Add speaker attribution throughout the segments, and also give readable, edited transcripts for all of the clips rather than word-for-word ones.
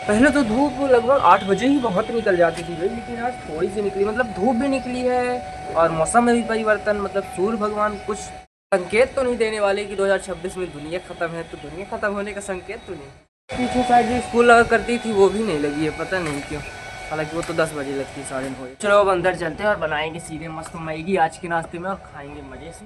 Speaker 1: पहले तो धूप लगभग 8 बजे ही बहुत निकल जाती थी भाई, लेकिन आज थोड़ी सी निकली। मतलब धूप भी निकली है और मौसम में भी परिवर्तन। मतलब सूर्य भगवान कुछ संकेत तो नहीं देने वाले कि 2026 में दुनिया खत्म है, तो दुनिया खत्म होने का संकेत तो नहीं। पीछे साइड जो स्कूल लगा करती थी वो भी नहीं लगी है, पता नहीं क्यों। हालांकि वो तो 10 बजे लगती है, 9:30। चलो अब अंदर चलते हैं और बनाएंगे सीधे मस्त मैगी आज के नाश्ते में और खाएंगे मजे से।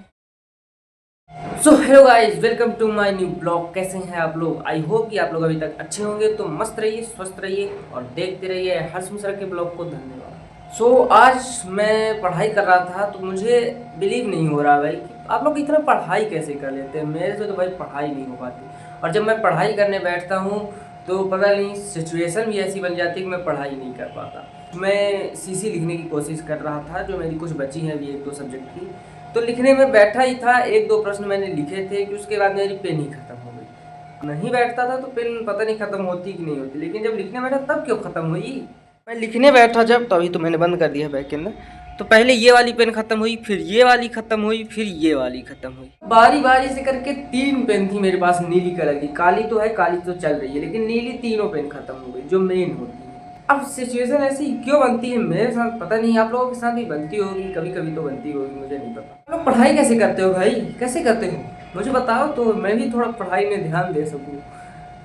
Speaker 1: So hello guys, welcome to my new blog. कैसे हैं आप लोग? आई होप कि आप लोग अभी तक अच्छे होंगे। तो मस्त रहिए, स्वस्थ रहिए और देखते रहिए हर्ष मिश्रा के ब्लॉग को। धन्यवाद। आज मैं पढ़ाई कर रहा था तो मुझे बिलीव नहीं हो रहा भाई कि आप लोग इतना पढ़ाई कैसे कर लेते हैं। मेरे से तो भाई पढ़ाई नहीं हो पाती, और जब मैं पढ़ाई करने बैठता हूँ तो पता नहीं सिचुएशन भी ऐसी बन जाती है कि मैं पढ़ाई नहीं कर पाता। मैं सीसी लिखने की कोशिश कर रहा था, जो मेरी कुछ बची है अभी 1-2 सब्जेक्ट की। तो लिखने में बैठा ही था, 1-2 प्रश्न मैंने लिखे थे कि उसके बाद मेरी पेन ही खत्म हो गई। नहीं बैठता था तो पेन पता नहीं खत्म होती कि नहीं होती, लेकिन जब लिखने बैठा तब क्यों खत्म हुई। मैं लिखने बैठा जब, तो अभी तो मैंने बंद कर दिया बैग के अंदर। तो पहले ये वाली पेन खत्म हुई, फिर ये वाली खत्म हुई, फिर ये वाली खत्म हुई। बारी बारी से करके 3 पेन थी मेरे पास नीली कलर की। काली तो है, काली तो चल रही है, लेकिन नीली तीनों पेन खत्म हो गई जो मेन होती है। अब सिचुएशन ऐसी क्यों बनती है मेरे साथ पता नहीं, आप लोगों के साथ भी बनती होगी, कभी कभी तो बनती होगी, मुझे नहीं पता। आप लोग पढ़ाई कैसे करते हो भाई, कैसे करते हो मुझे बताओ तो मैं भी थोड़ा पढ़ाई में ध्यान दे सकूँ।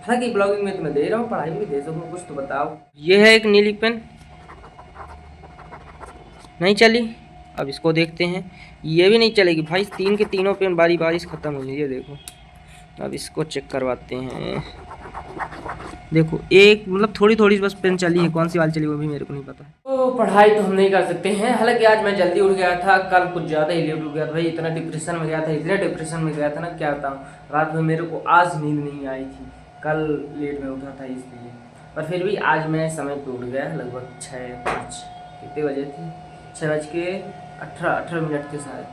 Speaker 1: हालांकि ब्लॉगिंग में तो मैं दे रहा हूँ, पढ़ाई में दे सकूँ, कुछ तो बताओ। ये है एक नीली पेन, नहीं चली। अब इसको देखते हैं, ये भी नहीं चलेगी भाई। 3 के तीनों पेन बारी बारी से ख़त्म हो गई, ये देखो। अब इसको चेक करवाते हैं। देखो एक मतलब थोड़ी थोड़ी बस पेन चली है, कौन सी वाली चली वो भी मेरे को नहीं पता। तो पढ़ाई तो हम नहीं कर सकते हैं। हालांकि आज मैं जल्दी उठ गया था, कल कुछ ज़्यादा ही लेट उठ गया था भाई। इतना डिप्रेशन में गया था, इतने डिप्रेशन में गया था ना, क्या बताऊँ। रात में मेरे को आज नींद नहीं आई थी, कल लेट में उठा था इसलिए। पर फिर भी आज मैं समय पर उठ गया, लगभग 6:05 कितने बजे थी, 6:18 के शायद।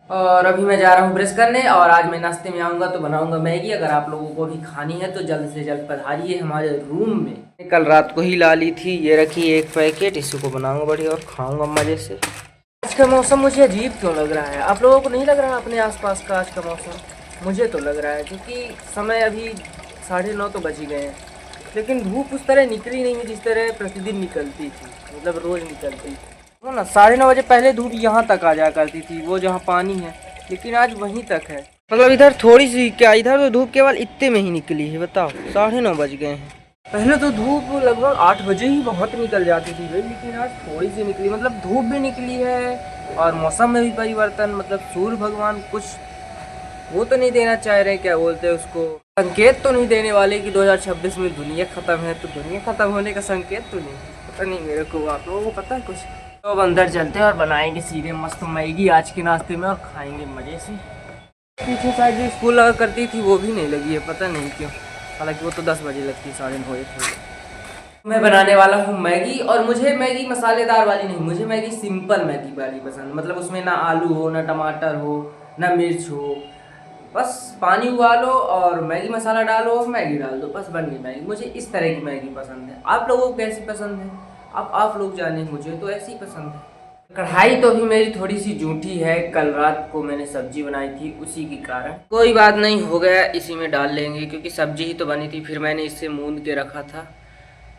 Speaker 1: और अभी मैं जा रहा हूँ ब्रश करने, और आज मैं नाश्ते में आऊँगा तो बनाऊँगा मैगी। अगर आप लोगों को भी खानी है तो जल्द से जल्द पधारिए हमारे रूम में। कल रात को ही ला ली थी, ये रखी एक पैकेट, इसी को बनाऊँगा बढ़िया और खाऊँगा मज़े से। आज का मौसम मुझे अजीब क्यों लग रहा है? आप लोगों को नहीं लग रहा अपने आसपास का आज का मौसम? मुझे तो लग रहा है, क्योंकि समय अभी 9:30 तो बज ही गए हैं, लेकिन धूप उस तरह निकली नहीं है जिस तरह प्रतिदिन निकलती थी, मतलब रोज़ निकलती थी। वो ना 9:30 बजे पहले धूप यहाँ तक आ जाया करती थी, वो जहाँ पानी है, लेकिन आज वहीं तक है। मतलब इधर थोड़ी सी क्या, इधर तो धूप केवल इतने में ही निकली है, बताओ 9:30 बज गए हैं। पहले तो धूप लगभग 8 बजे ही बहुत निकल जाती थी भाई, लेकिन आज थोड़ी सी निकली। मतलब धूप भी निकली है और मौसम में भी परिवर्तन। मतलब सूर्य भगवान कुछ वो तो नहीं देना चाह रहे, क्या बोलते हैं उसको, संकेत तो नहीं देने वाले कि 2026 में दुनिया खत्म है, तो दुनिया खत्म होने का संकेत तो नहीं, पता नहीं मेरे को। आप लोगों को पता है कुछ? तो अब अंदर चलते हैं और बनाएंगे सीधे मस्त मैगी आज के नाश्ते में और खाएंगे मजे से। पीछे साइड जो स्कूल लगा करती थी वो भी नहीं लगी है, पता नहीं क्यों। हालांकि वो तो 10 बजे लगती है, 9:30। मैं बनाने वाला हूँ मैगी, और मुझे मैगी मसालेदार वाली नहीं, मुझे मैगी सिंपल मैगी वाली पसंद। मतलब उसमें ना आलू हो, ना टमाटर हो, ना मिर्च हो, बस पानी उबालो और मैगी मसाला डालो और मैगी डाल दो, बस बन गई मैगी। मुझे इस तरह की मैगी पसंद है। आप लोगों को कैसी पसंद है आप लोग जाने, मुझे तो ऐसी पसंद है। कढ़ाई तो भी मेरी थोड़ी सी जूठी है, कल रात को मैंने सब्जी बनाई थी उसी के कारण। कोई बात नहीं, हो गया, इसी में डाल लेंगे, क्योंकि सब्जी ही तो बनी थी। फिर मैंने इसे मूंद के रखा था।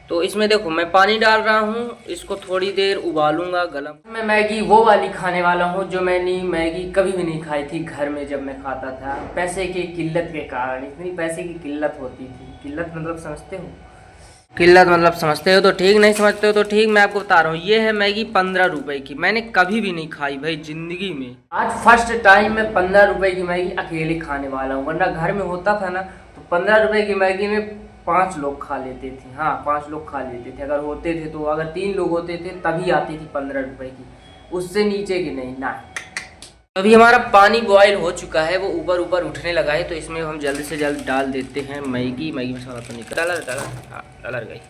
Speaker 1: तो इसमें देखो मैं पानी डाल रहा हूँ, इसको थोड़ी देर उबालूंगा गरम। मैं मैगी वो वाली खाने वाला हूँ जो मैंने मैगी कभी भी नहीं खाई थी घर में जब मैं खाता था, पैसे की किल्लत के कारण। इतनी पैसे की किल्लत होती थी। किल्लत मतलब समझते हो? किल्लत मतलब समझते हो तो ठीक, नहीं समझते हो तो ठीक। मैं आपको बता रहा हूँ, ये है मैगी 15 रुपए की। मैंने कभी भी नहीं खाई भाई जिंदगी में, आज फर्स्ट टाइम मैं 15 रुपए की मैगी अकेले खाने वाला हूँ। वरना घर में होता था ना तो 15 रुपए की मैगी में 5 लोग खा लेते थे। हाँ, 5 लोग खा लेते थे अगर होते थे तो। अगर 3 लोग होते थे तभी आती थी 15 रुपए की, उससे नीचे की नहीं ना। अभी हमारा पानी बॉयल हो चुका है, वो ऊपर ऊपर उठने लगा है, तो इसमें हम जल्द से जल्द डाल देते हैं मैगी मसाला। तो निकल डाला गई।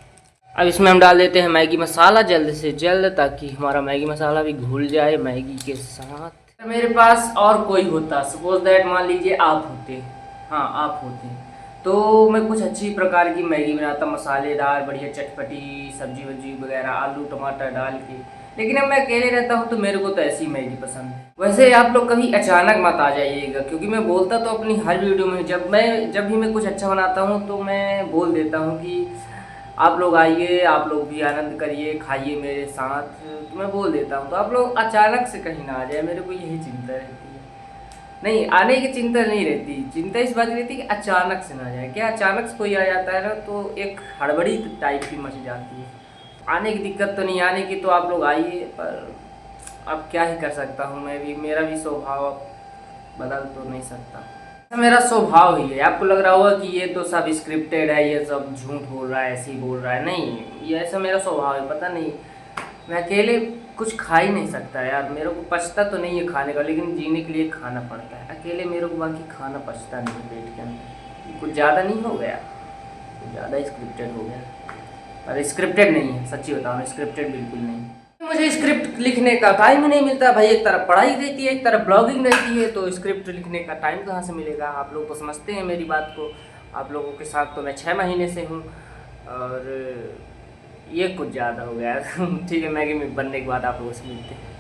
Speaker 1: अब इसमें हम डाल देते हैं मैगी मसाला जल्द से जल्द, ताकि हमारा मैगी मसाला भी घुल जाए मैगी के साथ। मेरे पास और कोई होता, सपोज दैट मान लीजिए आप होते, हाँ आप होते, तो मैं कुछ अच्छी प्रकार की मैगी बनाता, मसालेदार बढ़िया चटपटी सब्जी वब्जी वगैरह आलू टमाटर डाल के। लेकिन अब मैं अकेले रहता हूँ तो मेरे को तो ऐसी मैगी पसंद है। वैसे आप लोग कभी अचानक मत आ जाइएगा, क्योंकि मैं बोलता तो अपनी हर वीडियो में, जब भी मैं कुछ अच्छा बनाता हूँ तो मैं बोल देता हूँ कि आप लोग आइए, आप लोग भी आनंद करिए, खाइए मेरे साथ। तो मैं बोल देता हूँ तो आप लोग अचानक से कहीं ना आ जाए, मेरे को यही चिंता रहती है। नहीं, आने की चिंता नहीं रहती, चिंता इस बात की रहती है कि अचानक से ना जाए। क्या अचानक से कोई आ जाता है ना तो एक हड़बड़ी टाइप की मच जाती है। आने की दिक्कत तो नहीं, आने की तो आप लोग आइए, पर अब क्या ही कर सकता हूँ मैं भी, मेरा भी स्वभाव बदल तो नहीं सकता। मेरा स्वभाव ही है। आपको लग रहा होगा कि ये तो सब स्क्रिप्टेड है, ये सब झूठ बोल रहा है, ऐसे ही बोल रहा है। नहीं, ये ऐसा मेरा स्वभाव है। पता नहीं, मैं अकेले कुछ खा ही नहीं सकता यार। मेरे को पचता तो नहीं है खाने का, लेकिन जीने के लिए खाना पड़ता है। अकेले मेरे को बाकी खाना पचता नहीं है पेट के अंदर। कुछ ज़्यादा नहीं हो गया, कुछ ज़्यादा स्क्रिप्टेड हो गया। पर स्क्रिप्टेड नहीं है, सच्ची बताऊँ, स्क्रिप्टेड बिल्कुल नहीं। मुझे स्क्रिप्ट लिखने का टाइम ही नहीं मिलता भाई। एक तरफ पढ़ाई रहती है, एक तरफ ब्लॉगिंग रहती है, तो स्क्रिप्ट लिखने का टाइम कहाँ से मिलेगा। आप लोग तो समझते हैं मेरी बात को। आप लोगों के साथ तो मैं 6 महीने से हूँ, और ये कुछ ज़्यादा हो गया। ठीक है, मैगी में बनने के बाद आप लोगों से मिलते हैं।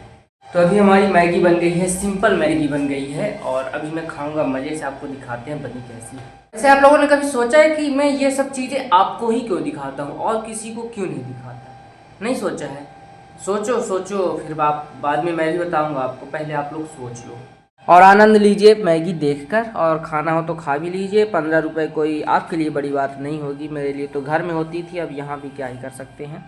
Speaker 1: तो अभी हमारी मैगी बन गई है, सिंपल मैगी बन गई है, और अभी मैं खाऊंगा मज़े से। आपको दिखाते हैं बनी कैसी। वैसे आप लोगों ने कभी सोचा है कि मैं ये सब चीज़ें आपको ही क्यों दिखाता हूँ और किसी को क्यों नहीं दिखाता? नहीं सोचा है? सोचो सोचो, फिर आप बाद में मैं भी बताऊंगा आपको। पहले आप लोग सोच लो और आनंद लीजिए मैगी देखकर, और खाना हो तो खा भी लीजिए। 15 रुपये कोई आपके लिए बड़ी बात नहीं होगी, मेरे लिए तो घर में होती थी, अब यहाँ भी क्या ही कर सकते हैं।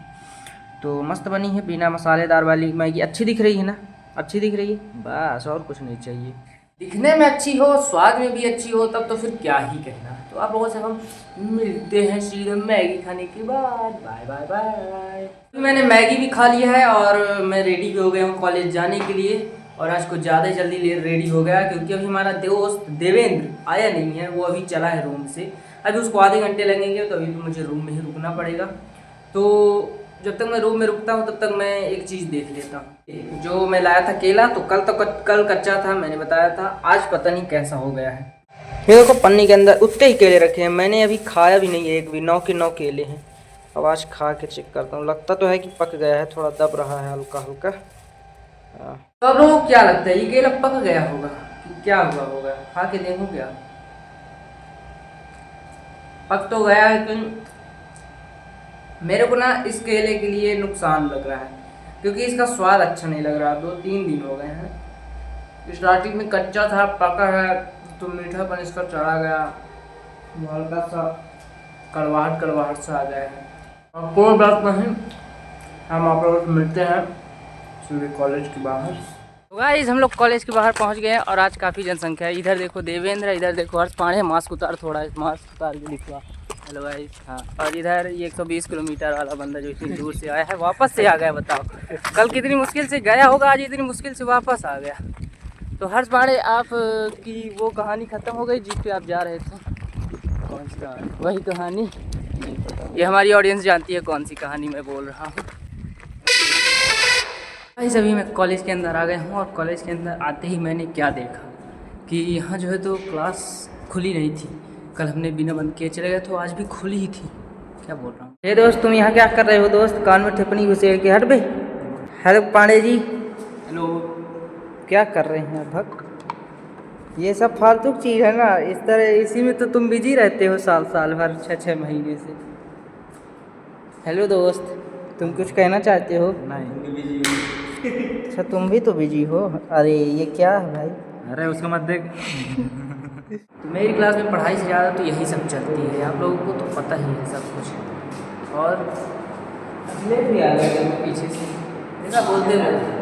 Speaker 1: तो मस्त बनी है, बिना मसालेदार वाली मैगी। अच्छी दिख रही है ना? अच्छी दिख रही है, बस और कुछ नहीं चाहिए। दिखने में अच्छी हो, स्वाद में भी अच्छी हो, तब तो फिर क्या ही कहना। तो आप लोगों से हम मिलते हैं सीधे मैगी खाने के बाद। Bye bye bye. मैंने मैगी भी खा लिया है और मैं रेडी भी हो गया हूँ कॉलेज जाने के लिए। और आज कुछ ज़्यादा जल्दी रेडी हो गया, क्योंकि अभी हमारा दोस्त देवेंद्र आया नहीं है। वो अभी चला है रूम से, अभी उसको आधे घंटे लगेंगे, तो अभी तो मुझे रूम में ही रुकना पड़ेगा। तो जब तक मैं रूम में रुकता हूँ तब तक मैं एक चीज़ देख लेता हूँ। जो मैं लाया था केला, तो कल कच्चा था, मैंने बताया था। आज पता नहीं कैसा हो गया है। ये देखो, पन्नी के अंदर उतने ही केले रखे हैं, मैंने अभी खाया भी नहीं है एक भी। 9 के 9 केले हैं। अब आज खा के चेक करता हूँ। लगता तो है कि पक गया है, थोड़ा दब रहा है हल्का हल्का। तो आप लोगों को क्या लगता है, ये केला पक गया होगा कि क्या हुआ होगा? खा के देखो क्या। पक तो गया है, लेकिन मेरे को ना इस केले के लिए नुकसान लग रहा है, क्योंकि इसका स्वाद अच्छा नहीं लग रहा। 2-3 दिन हो गए हैं। स्टार्टिंग में कच्चा था, पका है तो मीठापन इसका चढ़ा गया, हल्का सा कड़वाहट सा आ गया है। और कोई बात नहीं, हम आप लोगों से मिलते हैं सीधे कॉलेज के बाहर। तो गाइस, हम लोग कॉलेज के बाहर पहुंच गए हैं, और आज काफ़ी जनसंख्या है। इधर देखो देवेंद्र, इधर देखो हर्ष पांडे। मास्क उतार, थोड़ा मास्क उतार के दिखवा। Hello guys. हाँ, और इधर ये 120 किलोमीटर वाला बंदा जो इतनी दूर से आया है, वापस से आ गया। बताओ, कल कितनी मुश्किल से गया होगा, आज इतनी मुश्किल से वापस आ गया। तो हर्ष पांडे, आप की वो कहानी ख़त्म हो गई जिस पे आप जा रहे थे? कौन सी कहानी? वही कहानी? ये हमारी ऑडियंस जानती है कौन सी कहानी मैं बोल रहा हूँ। भाई अभी मैं कॉलेज के अंदर आ गया हूँ, और कॉलेज के अंदर आते ही मैंने क्या देखा कि यहाँ जो है तो क्लास खुली नहीं थी। कल हमने बिना बंद किए चले गए, तो आज भी खुली ही थी। क्या बोल रहा हूँ? हे दोस्त, तुम यहाँ क्या कर रहे हो दोस्त? कान में ठिपनी घुसेड़ के हट बे। हेलो पांडे जी। हेलो। क्या कर रहे हैं भक्त? ये सब फालतू चीज़ है ना, इस तरह इसी में तो तुम बिजी रहते हो साल भर, 6 महीने से। हेलो दोस्त, तुम कुछ कहना चाहते हो?
Speaker 2: नहीं, बिजी।
Speaker 1: अच्छा, तुम भी तो बिजी हो। अरे ये क्या है भाई?
Speaker 2: अरे उसका मत देख।
Speaker 1: तो मेरी क्लास में पढ़ाई से ज़्यादा तो यही सब चलती है, आप लोगों को तो पता ही है सब कुछ। और ले भी आ गया पीछे से, ऐसा बोलते रहते।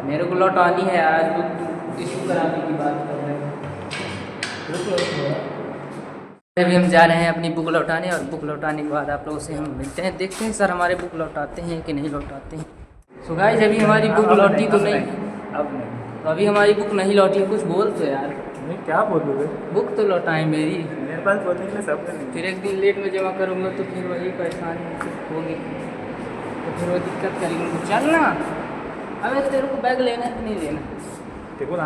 Speaker 1: मेरे को लौटानी है आज, तो इशू कराने की बात कर रहे हैं। अभी हम जा रहे हैं अपनी बुक लौटाने, और बुक लौटाने के बाद आप लोगों से हम मिलते हैं। देखते हैं सर हमारे बुक लौटाते हैं कि नहीं लौटाते हैं। सो गाइस, अभी हमारी बुक लौटी तो नहीं,
Speaker 2: अब नहीं।
Speaker 1: तो अभी हमारी बुक नहीं लौटी। कुछ बोल तो यार।
Speaker 2: नहीं, क्या बोलोगे?
Speaker 1: बुक तो लौटाएं मेरी।
Speaker 2: मेरे पास बोलने के लिए सब नहीं।
Speaker 1: फिर एक दिन लेट में जमा करूँगा तो फिर वही परेशानी होगी, तो फिर वो दिक्कत करेंगे। चल ना, अबे तेरे को बैग लेना है कि नहीं लेना?
Speaker 2: देखो ना,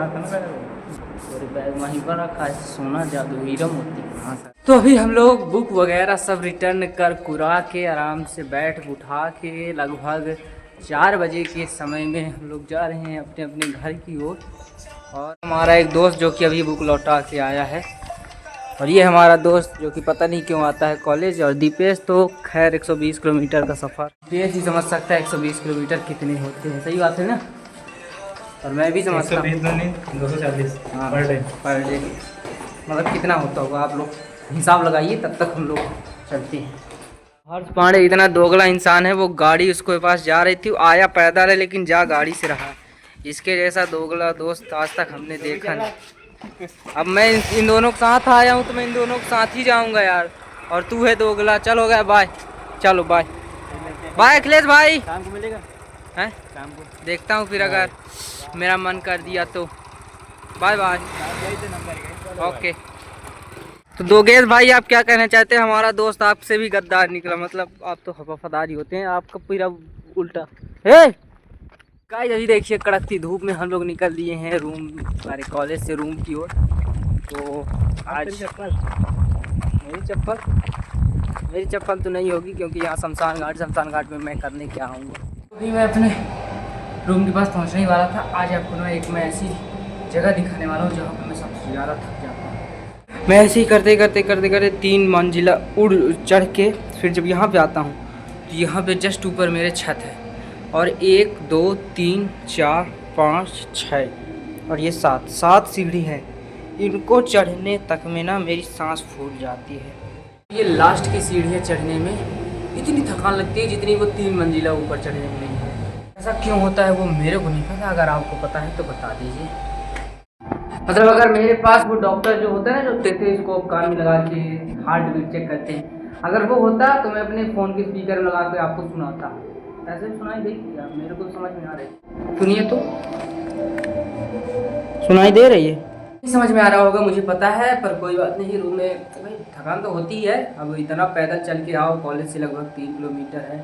Speaker 1: और बैग वहीं पर रखा है, सोना जादू हीरा मोती। हाँ सर। तो अभी हम लोग बुक वगैरह सब रिटर्न कर कुरा के आराम से बैठ उठा के लगभग 4 बजे के समय में हम लोग जा रहे हैं अपने अपने घर की ओर। और हमारा एक दोस्त जो कि अभी बुक लौटा के आया है, और ये हमारा दोस्त जो कि पता नहीं क्यों आता है कॉलेज। और दीपेश तो खैर 120 किलोमीटर का सफ़र, दीपेश ही समझ सकता है 120 किलोमीटर कितने होते हैं। सही बात है ना? और मैं भी समझता हूँ
Speaker 2: 240
Speaker 1: हाँ
Speaker 2: पर डे।
Speaker 1: पर डे मतलब कितना होता होगा, आप लोग हिसाब लगाइए, तब तक हम लोग चलते हैं। हर्ष पांडे इतना दोगला इंसान है, वो गाड़ी उसके पास जा रही थी, आया पैदल है लेकिन जा गाड़ी से रहा है। इसके जैसा दोगला दोस्त आज तक हमने देखा नहीं। अब मैं इन दोनों के साथ आया हूँ तो मैं इन दोनों के साथ ही जाऊँगा यार। और तू है दोगला। चलो गया, बाय। चलो बाय बाय अखिलेश भाई।
Speaker 2: शाम को मिलेगा?
Speaker 1: हैं
Speaker 2: शाम को
Speaker 1: देखता हूँ फिर अगर मेरा मन कर दिया तो बाय बाय। ओके। तो दोगेश भाई आप क्या कहना चाहते हैं? हमारा दोस्त आपसे भी गद्दार निकला, मतलब आप तो वफादार ही होते हैं, आपका पूरा उल्टा है। गाइस अभी देखिए कड़कती धूप में हम लोग निकल दिए हैं रूम, हमारे कॉलेज से रूम की ओर। तो आज मेरी चप्पल तो नहीं होगी क्योंकि यहाँ शमशान घाट में मैं करने क्या आऊँगा। अभी मैं अपने रूम के पास पहुँचने ही वाला था। आज आपको ना एक मैं ऐसी जगह दिखाने वाला हूँ जहाँ पर मैं सबसे ज़्यादा थक जाता हूँ। मैं ऐसे ही करते 3 मंजिला उड़ चढ़ के फिर जब यहाँ पे आता हूँ तो यहाँ पे जस्ट ऊपर मेरे छत है और 1 2 3 4 5 6 और ये 7 सीढ़ी है। इनको चढ़ने तक में ना मेरी सांस फूल जाती है। ये लास्ट की सीढ़ियाँ चढ़ने में इतनी थकान लगती है जितनी वो 3 मंजिला ऊपर चढ़ने में नहीं है। ऐसा क्यों होता है वो मेरे को नहीं पता, अगर आपको पता है तो बता दीजिए। मतलब अगर मेरे पास वो डॉक्टर जो होता है ना, जो स्टेथोस्कोप कान में लगा के हार्ट बीट चेक करते हैं, अगर वो होता तो मैं अपने फ़ोन के स्पीकर में लगा के आपको सुनाता। ऐसे सुनाई देगी क्या? मेरे को समझ में आ रही है। सुनिए तो, सुनाई दे रही है? नहीं समझ में आ रहा होगा मुझे पता है, पर कोई बात नहीं। रूम में भाई थकान तो होती है। अब इतना पैदल चल के आओ, कॉलेज से लगभग 3 किलोमीटर है,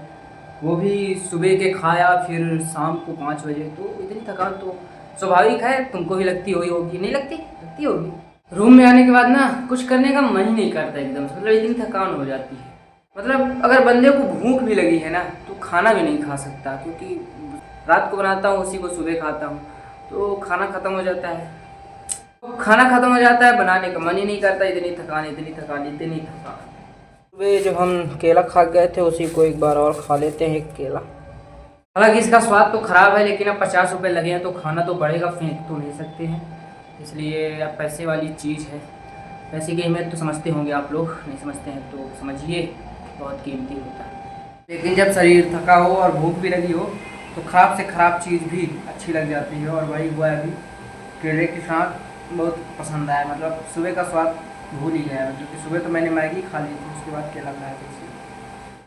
Speaker 1: वो भी सुबह के खाया फिर शाम को 5 बजे, तो इतनी थकान तो स्वाभाविक है। तुमको भी लगती होगी, नहीं लगती? लगती होगी। रूम में आने के बाद ना कुछ करने का मन ही नहीं करता एकदम से, मतलब इतनी थकान हो जाती है। मतलब अगर बंदे को भूख भी लगी है ना तो खाना भी नहीं खा सकता, क्योंकि रात को बनाता हूँ उसी को सुबह खाता हूँ, तो खाना ख़त्म हो जाता है। बनाने का मन ही नहीं करता, इतनी थकान। सुबह जब हम केला खा गए थे उसी को एक बार और खा लेते हैं, एक केला। हालांकि इसका स्वाद तो ख़राब है लेकिन अब 50 रुपये लगे हैं तो खाना तो पड़ेगा, फेंक तो नहीं सकते हैं, इसलिए अब पैसे वाली चीज़ है। पैसे की अहमियत तो समझते होंगे आप लोग, नहीं समझते हैं तो समझिए, बहुत कीमती होता है। लेकिन जब शरीर थका हो और भूख भी लगी हो तो ख़राब से ख़राब चीज़ भी अच्छी लग जाती है, और वही हुआ अभी। केले के साथ बहुत पसंद आया, मतलब सुबह का स्वाद भूल ही गया, क्योंकि सुबह तो मैंने मैगी खा ली थी, उसके बाद केला खाया था।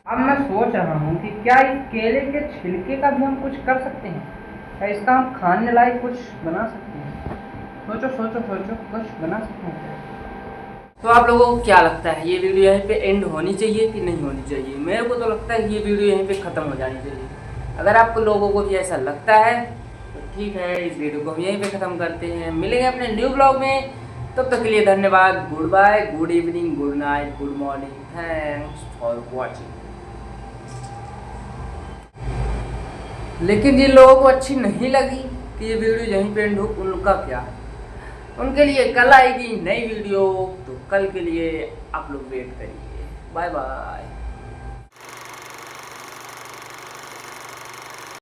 Speaker 1: अब मैं सोच रहा हूँ कि क्या इस केले के छिलके का भी हम कुछ कर सकते हैं, क्या इसका हम खाने लायक कुछ बना सकते हैं? सोचो कुछ बना सकते हैं। तो आप लोगों को क्या लगता है, ये वीडियो यहीं पे एंड होनी चाहिए कि नहीं होनी चाहिए? मेरे को तो लगता है ये वीडियो यहीं पे ख़त्म हो जानी चाहिए। अगर आपको लोगों को भी ऐसा लगता है तो ठीक है, इस वीडियो को हम यहीं पे ख़त्म करते हैं। मिलेंगे अपने न्यू ब्लॉग में, तब तक के लिए धन्यवाद। Goodbye, good evening, good night, good morning, thanks for watching. लेकिन जिन लोगों को अच्छी नहीं लगी कि ये वीडियो यहीं पे एंड हो, उनका क्या है? उनके लिए कल आएगी नई वीडियो, तो कल के लिए आप लोग वेट करिए। Bye bye.